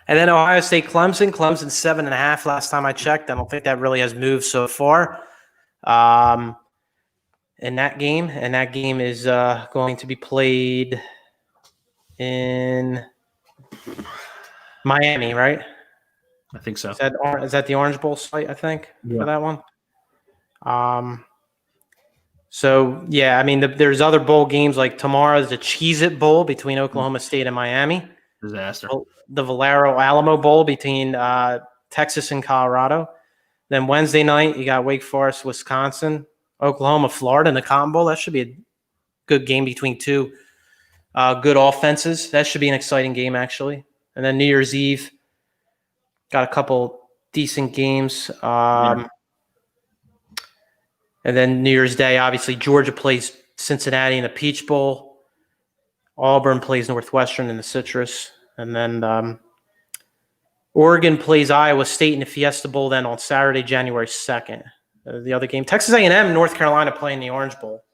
And then Ohio State, Clemson 7.5. Last time I checked, I don't think that really has moved so far. In that game, is going to be played in Miami, right? I think so. Is that the Orange Bowl site? I think for that one. So yeah, I mean, there's other bowl games like tomorrow's the Cheez-It Bowl between Oklahoma State and Miami. Disaster. The Valero Alamo Bowl between Texas and Colorado. Then Wednesday night you got Wake Forest, Wisconsin, Oklahoma, Florida in the Cotton Bowl. That should be a good game between two good offenses. That should be an exciting game actually. And then New Year's Eve, got a couple decent games. And then New Year's Day, obviously, Georgia plays Cincinnati in the Peach Bowl. Auburn plays Northwestern in the Citrus. And then Oregon plays Iowa State in the Fiesta Bowl then on Saturday, January 2nd. The other game, Texas A&M and North Carolina play in the Orange Bowl.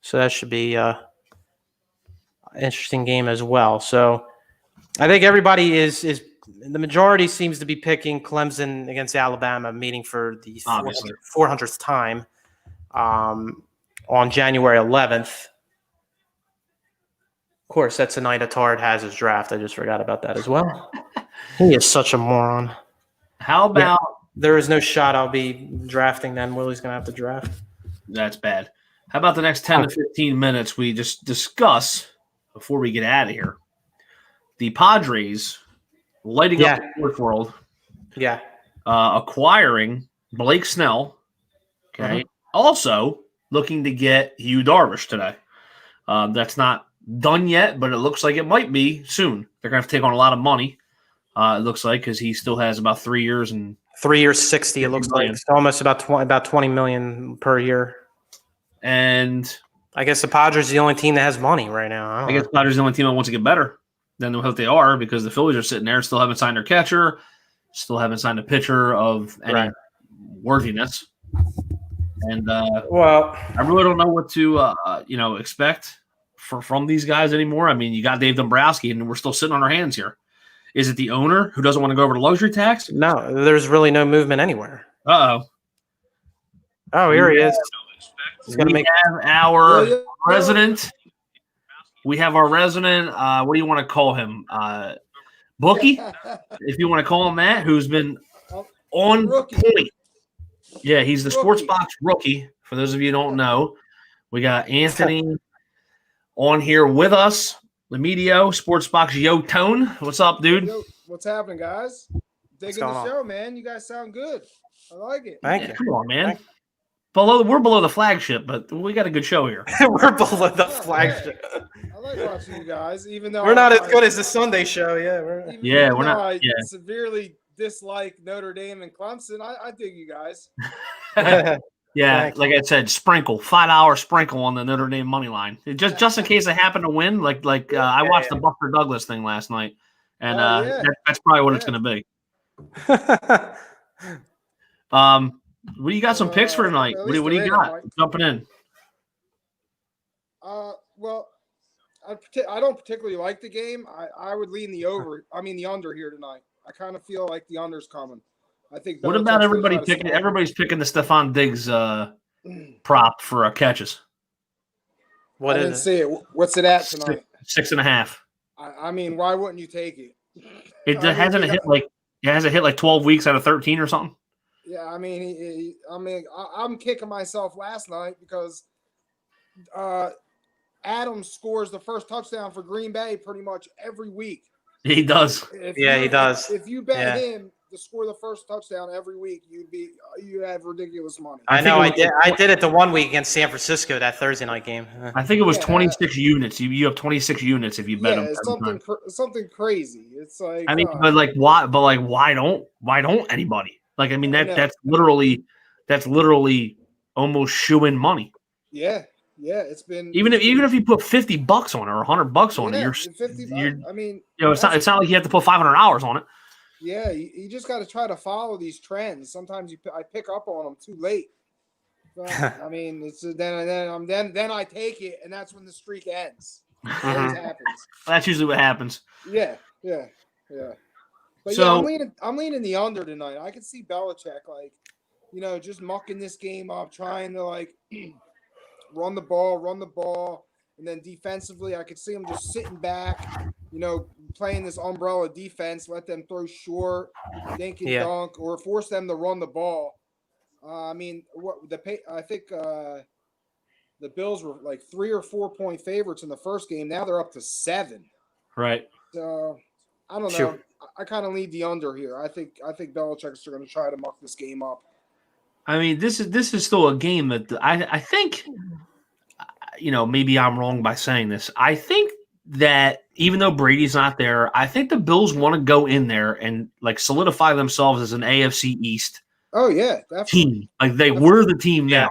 So that should be an interesting game as well. So I think everybody is the majority seems to be picking Clemson against Alabama, meeting for the 400th time on January 11th. Of course, that's the night Atard has his draft. I just forgot about that as well. He is such a moron. How about there is no shot I'll be drafting then. Willie's going to have to draft. That's bad. How about the next 10 to 15 minutes we just discuss, before we get out of here, the Padres lighting up the sports world. Yeah. Acquiring Blake Snell. Okay. Also looking to get Hugh Darvish today. That's not done yet, but it looks like it might be soon. They're going to have to take on a lot of money, it looks like, because he still has about 3 years and 3 years, 60. It looks like it's almost about $20 million per year. And I guess the Padres are the only team that has money right now. I guess the Padres are the only team that wants to get better than what they are, because the Phillies are sitting there, still haven't signed their catcher, still haven't signed a pitcher of any worthiness. And I really don't know what to expect from these guys anymore. I mean, you got Dave Dombrowski, and we're still sitting on our hands here. Is it the owner who doesn't want to go over the luxury tax? No, there's really no movement anywhere. Oh, here he is. We have our resident. We have our resident. What do you want to call him? Bookie, if you want to call him that, who's been on point. Yeah, he's the Sports Box rookie. For those of you who don't know, we got Anthony on here with us. Lemedio, Sports Box Yo Tone. What's up, dude? Yo, what's happening, guys? Digging the show, man. You guys sound good. I like it. Thank you. Come on, man. We're below the flagship, but we got a good show here. We're below the flagship. I like watching you guys, even though we're not as good as the Sunday show. Yeah, we're not. I severely dislike Notre Dame and Clemson. I dig you guys. Yeah, like I said, $5 sprinkle on the Notre Dame money line, just in case they happen to win. I watched the Buster Douglas thing last night, and that's probably what it's going to be. What do you got? Some picks for tonight? What do you got? Mike. Jumping in. Well, I don't particularly like the game. I would lean the under here tonight. I kind of feel like the under's coming. I think. What about everybody picking? Everybody's picking the Stephon Diggs prop for catches. I didn't see it. What's it at tonight? 6.5. I mean, why wouldn't you take it? It hasn't hit like 12 weeks out of 13 or something. Yeah, I mean, I'm kicking myself last night because Adams scores the first touchdown for Green Bay pretty much every week. He does. He does. If you bet him, to score the first touchdown every week, you have ridiculous money. I know. I did it the one week against San Francisco, that Thursday night game. I think it was 26 units. You have 26 units if you bet them. It's something crazy. It's like I mean, but like why? But like why don't anybody? Like I mean that's literally almost shoo-in money. Yeah, it's been even if you put $50 on it or $100 on it, you're $50. I mean, it's not like you have to put $500 on it. Yeah, you just got to try to follow these trends. Sometimes I pick up on them too late. But, I mean, it's then I take it, and that's when the streak ends. It always happens. That's usually what happens. Yeah. But so, I'm leaning the under tonight. I can see Belichick just mucking this game up, trying to run the ball, and then defensively, I could see him just sitting back, playing this umbrella defense, let them throw short, dink and dunk, or force them to run the ball. I think the Bills were like 3 or 4 point favorites in the first game. Now they're up to 7. Right. So I don't know. I kind of lead the under here. I think Belichick's going to try to muck this game up. I mean, this is still a game that I think, maybe I'm wrong by saying this. I think that even though Brady's not there, I think the Bills want to go in there and solidify themselves as an AFC East. Oh yeah, definitely. Team. Like they were the team now.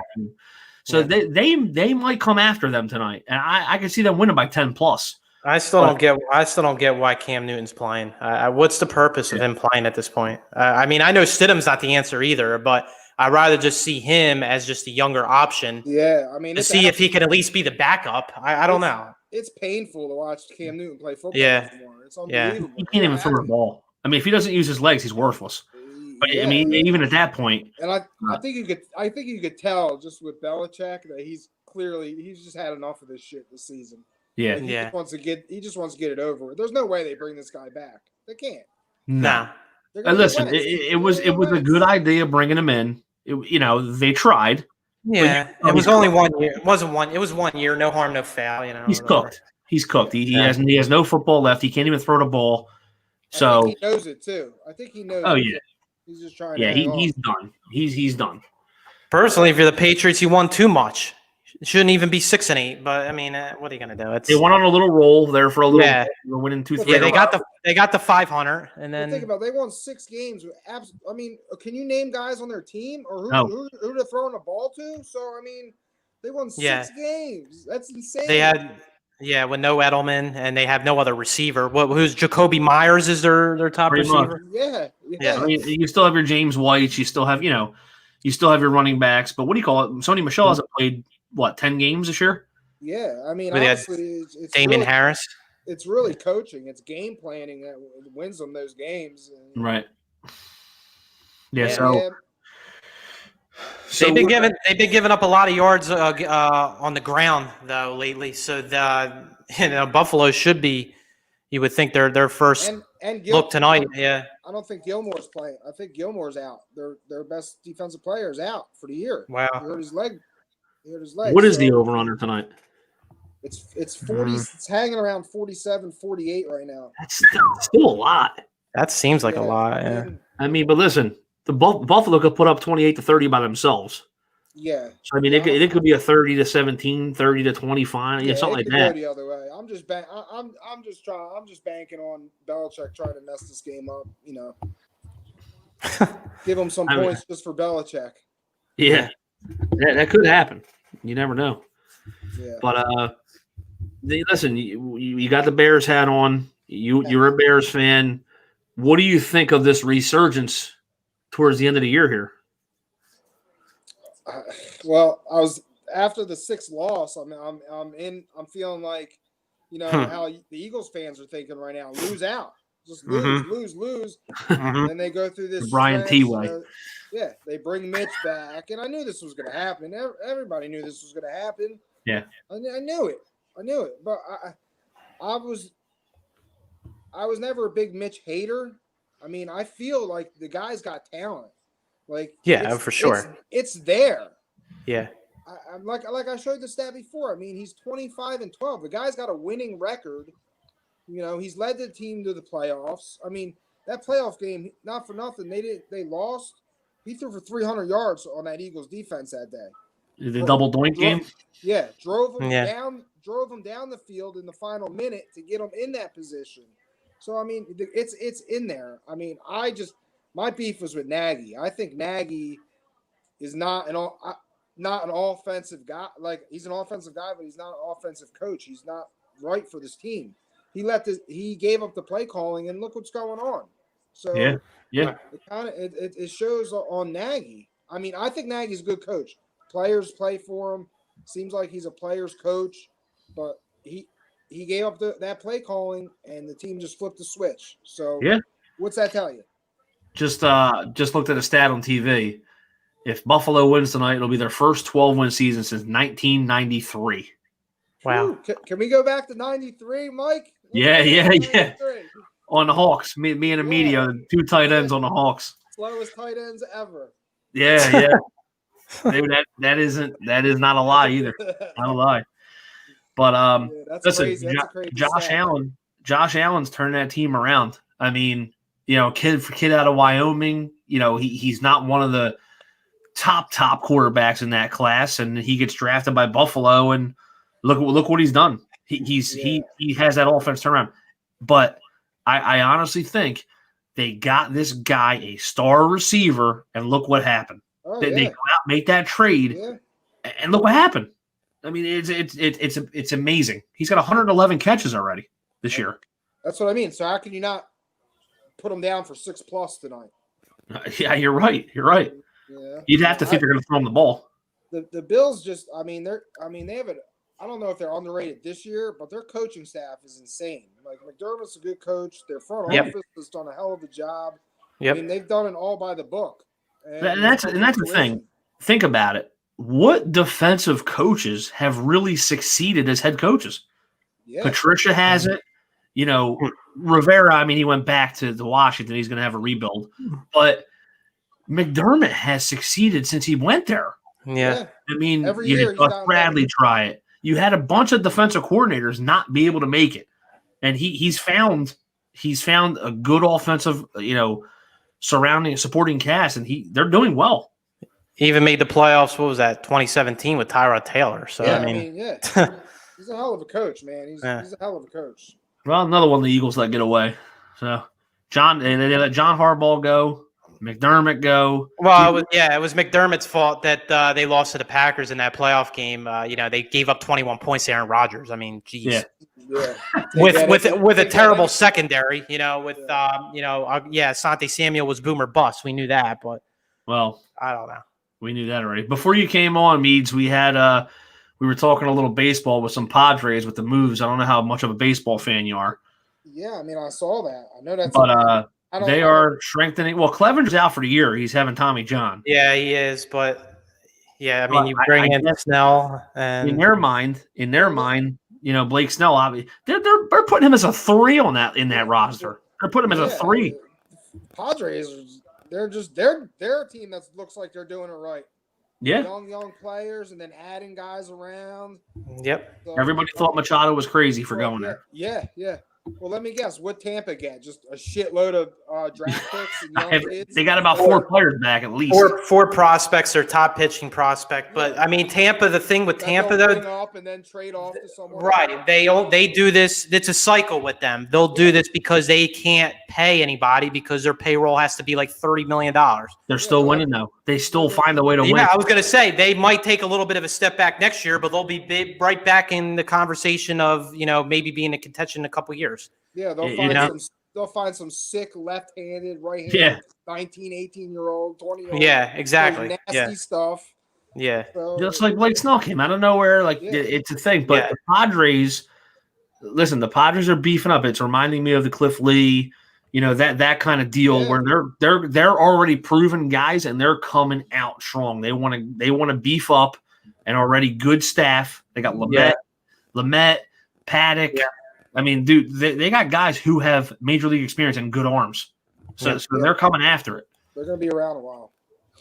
So they might come after them tonight, and I can see them winning by 10+. I still don't get why Cam Newton's playing. What's the purpose of him playing at this point? I mean, I know Stidham's not the answer either, but I'd rather just see him as just a younger option. Yeah, I mean, to see if he can at least be the backup. I don't know. It's painful to watch Cam Newton play football anymore. It's unbelievable. He can't even throw the ball. I mean, if he doesn't use his legs, he's worthless. But I mean, even at that point, and I think you could tell just with Belichick that he's just had enough of this shit this season. Yeah, he just wants to get it over with. There's no way they bring this guy back. They can't. No. Listen, it was a good idea bringing him in. They tried. Yeah, it was only 1 year. It wasn't one. It was 1 year. No harm, no foul. He's cooked. He's cooked. He has no football left. He can't even throw the ball. So I think he knows it too. I think he knows. Oh yeah. He's just trying. Yeah, he's done. He's done. Personally, if you're the Patriots, you won too much. It shouldn't even be 6-8. But I mean, what are you gonna do? They went on a little roll there for a little. Yeah, we're winning 2-3. Yeah, they got the 500, and then think about it, they won 6 games. I mean, can you name guys on their team or who they're throwing the ball to? So I mean, they won 6 games. That's insane. They had. Yeah, with no Edelman, and they have no other receiver. Who's Jacoby Myers is their top receiver? Yeah. I mean, you still have your James White. You still have your running backs. But what do you call it? Sony Michel hasn't played 10 games this year. Yeah, I mean, honestly, it's Damon Harris. It's really coaching. It's game planning that wins them those games. Right. Yeah. They've been giving up a lot of yards on the ground though lately. So Buffalo should be. You would think their first look tonight. Yeah. I don't think Gilmore's playing. I think Gilmore's out. Their best defensive player is out for the year. Wow. He hurt his leg. What is the over/under tonight? It's 40. It's hanging around 47, 48 right now. That's still a lot. That seems like a lot. Yeah. I mean, but listen. The Buffalo could put up 28-30 by themselves. Yeah. So I mean, it could be a 30-17, 30-25, something like that. Go the other way. I'm just banking on Belichick trying to mess this game up. Give him some points just for Belichick. Yeah, that could happen. You never know. Yeah. But listen, you got the Bears hat on. You're a Bears fan. What do you think of this resurgence towards the end of the year here? Well, I was after the 6th loss. I'm feeling like, how the Eagles fans are thinking right now. Lose out, just lose. And then they go through this Brian T. way. They bring Mitch back, and I knew this was going to happen. Everybody knew this was going to happen. Yeah, I knew it. But I was never a big Mitch hater. I mean, I feel like the guy's got talent. For sure. It's there. Yeah. I'm like I showed the stat before. I mean, he's 25-12. The guy's got a winning record. He's led the team to the playoffs. I mean, that playoff game, not for nothing, they lost. He threw for 300 yards on that Eagles defense that day. The double doink game. Yeah, drove them down the field in the final minute to get them in that position. So I mean, it's in there. I mean, my beef was with Nagy. I think Nagy is not an offensive guy. Like, he's an offensive guy, but he's not an offensive coach. He's not right for this team. He gave up the play calling, and look what's going on. So it shows on Nagy. I mean, I think Nagy's a good coach. Players play for him. Seems like he's a player's coach, but he gave up that play calling, and the team just flipped the switch. So what's that tell you? Just looked at a stat on TV. If Buffalo wins tonight, it'll be their first 12-win season since 1993. Wow. Can we go back to 93, Mike? Yeah. On the Hawks. Me and Emilio, 2 tight ends on the Hawks. Slowest tight ends ever. Yeah. Maybe that is not a lie either. Not a lie. But listen, crazy. Josh Allen's turned that team around. I mean, kid out of Wyoming, he's not one of the top quarterbacks in that class, and he gets drafted by Buffalo, and look what he's done. He has that offense turned around. But I honestly think they got this guy a star receiver, and look what happened. They go out, make that trade, and look what happened. I mean, it's amazing. He's got 111 catches already this year. That's what I mean. So how can you not put him down for 6+ tonight? Yeah, you're right. Yeah. You'd have to think they're going to throw him the ball. The Bills they have I don't know if they're underrated this year, but their coaching staff is insane. Like, McDermott's a good coach. Their front office has done a hell of a job. Yep. I mean, they've done it all by the book. And that's the thing. Think about it. What defensive coaches have really succeeded as head coaches? Yeah. Patricia has it. Rivera, I mean, he went back to Washington. He's going to have a rebuild. But McDermott has succeeded since he went there. Yeah. I mean, you saw Bradley try it. You had a bunch of defensive coordinators not be able to make it. And he's found a good offensive, supporting cast, and they're doing well. He even made the playoffs. What was that? 2017 with Tyrod Taylor. So he's a hell of a coach, man. He's a hell of a coach. Well, another one the Eagles let get away. So they let John Harbaugh go, McDermott go. Well, it was McDermott's fault that they lost to the Packers in that playoff game. They gave up 21 points to Aaron Rodgers. I mean, geez. Yeah. with a terrible secondary, Asante Samuel was boomer bust. We knew that, but I don't know. We knew that already. Before you came on, Meads, we were talking a little baseball with some Padres with the moves. I don't know how much of a baseball fan you are. Yeah, I mean, I saw that. I know that's. But they are strengthening. Well, Clevenger's out for the year. He's having Tommy John. Yeah, he is. But you bring in Snell, and in their mind, Blake Snell. They're putting him as a 3 in that roster. They're putting him as a 3. Padres. They're a team that looks like they're doing it right. Yeah. Young players, and then adding guys around. Yep. So, everybody thought Machado was crazy for going there. Yeah. Well, let me guess. What Tampa get? Just a shitload of draft picks and young kids? They got about 4 players back at least. Four prospects, their top pitching prospect. But, I mean, Tampa, the thing with Tampa, though. Bring up and then trade off to someone. Right. They do this. It's a cycle with them. They'll do this because they can't pay anybody because their payroll has to be like $30 million. They're still winning, though. They still find a way to win. Yeah, I was going to say they might take a little bit of a step back next year, but they'll be right back in the conversation of, maybe being in contention in a couple years. Yeah, they'll find some sick left-handed, right-handed 19, 18-year-old, 20-year-old. Yeah, exactly. Nasty stuff. Yeah. So, just like Blake Snell came out of nowhere. It's a thing. But the Padres, listen, the Padres are beefing up. It's reminding me of the Cliff Lee, that kind of deal where they're already proven guys and they're coming out strong. They want to beef up an already good staff. They got Lamet, Paddock. Yeah. I mean, dude, they got guys who have major league experience and good arms. So they're coming after it. They're going to be around a while.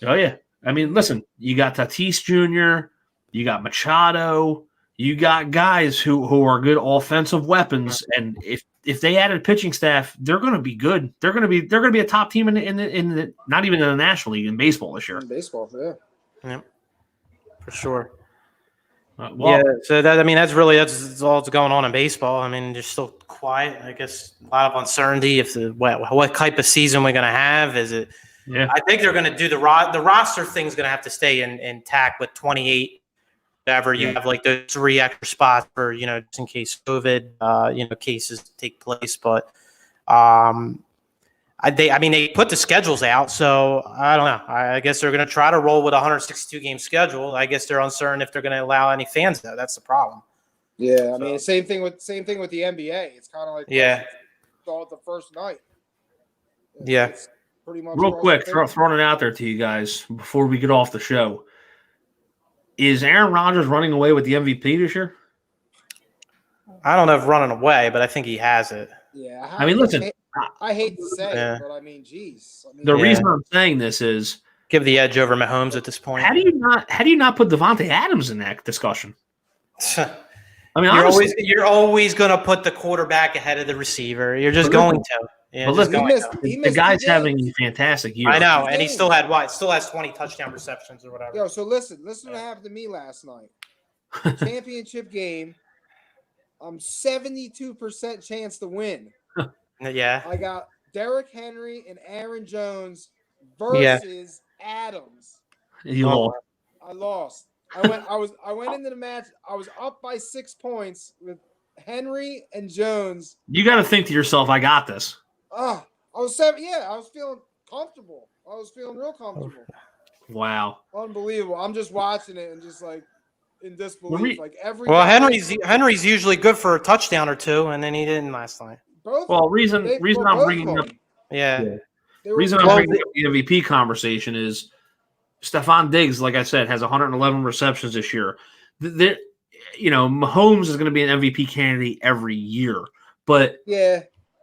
Oh, yeah. I mean, listen, you got Tatis Jr., you got Machado, you got guys who are good offensive weapons. And if they added pitching staff, they're going to be good. They're going to be a top team in the not even in the National League, in baseball this year. In baseball, yeah, for sure. Well, so that's all that's going on in baseball. I mean, just still quiet. I guess a lot of uncertainty. If what type of season we're going to have? Is it? Yeah, I think they're going to do the roster thing's going to have to stay intact with 28. Whatever you have, like those 3 extra spots for just in case COVID cases take place. But they put the schedules out, so I don't know. I guess they're going to try to roll with a 162 game schedule. I guess they're uncertain if they're going to allow any fans though. That's the problem. Yeah, I mean, same thing with the NBA. It's kind of like thought the first night. It's pretty much real quick, throwing it out there to you guys before we get off the show. Is Aaron Rodgers running away with the MVP this year? I don't know if running away, but I think he has it. Yeah, I mean, listen. I hate to say it, but I mean, geez. The reason I'm saying this is give the edge over Mahomes at this point. How do you not put Devontae Adams in that discussion? I mean, you're always going to put the quarterback ahead of the receiver. You're just going to. Yeah, but listen, the guy's having a fantastic year. I know, and he still has 20 touchdown receptions or whatever. Yo, so listen what happened to me last night. Championship game. I'm 72% chance to win. Yeah. I got Derrick Henry and Aaron Jones versus Adams. You lost. I lost. I went into the match. I was up by 6 points with Henry and Jones. You got to think to yourself, I got this. I was feeling comfortable. I was feeling real comfortable. Wow. Unbelievable. I'm just watching it and just like in disbelief. Henry's usually good for a touchdown or two, and then he didn't last night. Reason I'm bringing up the MVP conversation is Stephon Diggs, like I said, has 111 receptions this year. Mahomes is going to be an MVP candidate every year, but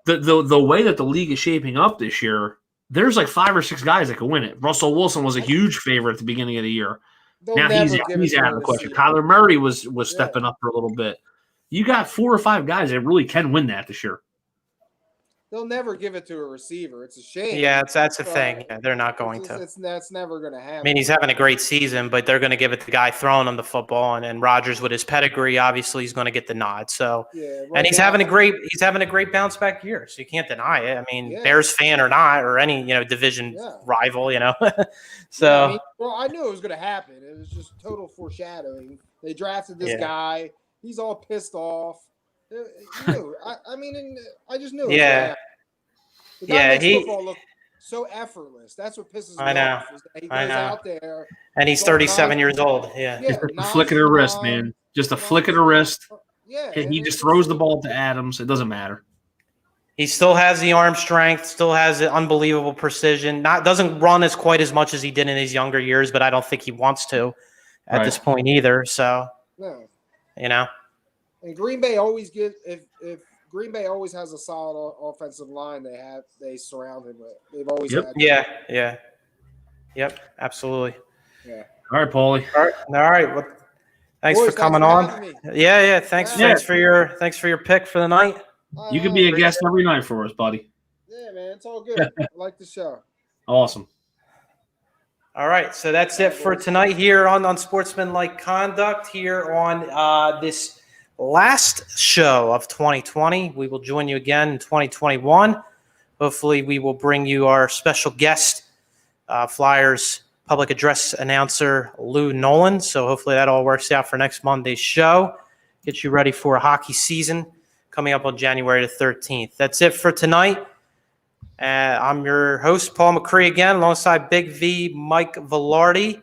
the way that the league is shaping up this year, there's like 5 or 6 guys that could win it. Russell Wilson was a huge favorite at the beginning of the year. Now he's out of the question. Kyler Murray was stepping up for a little bit. You got 4 or 5 guys that really can win that this year. They'll never give it to a receiver. It's a shame. Yeah, that's the thing. Yeah, they're not going to. That's never going to happen. I mean, he's having a great season, but they're going to give it to the guy throwing him the football, and Rodgers with his pedigree, obviously, he's going to get the nod. So, and he's having a great bounce back year. So you can't deny it. I mean, Bears fan or not, or any division rival, So, I knew it was going to happen. It was just total foreshadowing. They drafted this guy. He's all pissed off. I just knew. Yeah. The guy makes football look so effortless. That's what pisses me off. He goes out there, and he's 37 years old. Yeah, just a flick of the wrist, man. Just a flick of the wrist. Yeah, and he just throws the ball to Adams. It doesn't matter. He still has the arm strength. Still has the unbelievable precision. Doesn't run quite as much as he did in his younger years, but I don't think he wants to at this point either. So, And Green Bay always gives if Green Bay always has a solid offensive line. They surround him with. They've always had. Yep, absolutely. Yeah. All right, Paulie. All right. Well, thanks for coming on. Yeah. Thanks for your pick for the night. You can be a guest every night for us, buddy. Yeah, man, it's all good. I like the show. Awesome. All right, so that's it for tonight here on Unsportsmanlike Conduct here on this last show of 2020. We will join you again in 2021. Hopefully, we will bring you our special guest, Flyers public address announcer Lou Nolan. So hopefully that all works out for next Monday's show. Get you ready for a hockey season coming up on January the 13th. That's it for tonight. I'm your host, Paul Macrie, again, alongside Big V, Mike Velardi.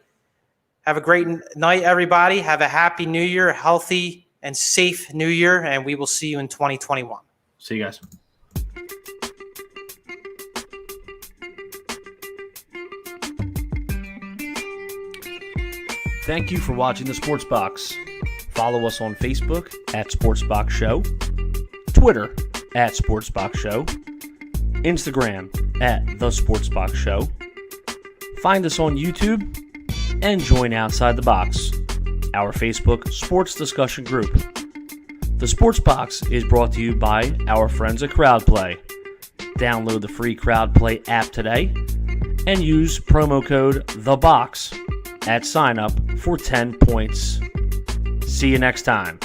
Have a great night, everybody. Have a happy new year, a healthy and safe new year, and we will see you in 2021. See you guys. Thank you for watching The Sports Box. Follow us on Facebook at Sports Box Show, Twitter at Sports Box Show, Instagram at The Sports Box Show. Find us on YouTube and join Outside the Box, our Facebook sports discussion group. The Sports Box is brought to you by our friends at CrowdPlay. Download the free CrowdPlay app today and use promo code THEBOX at sign up for 10 points. See you next time.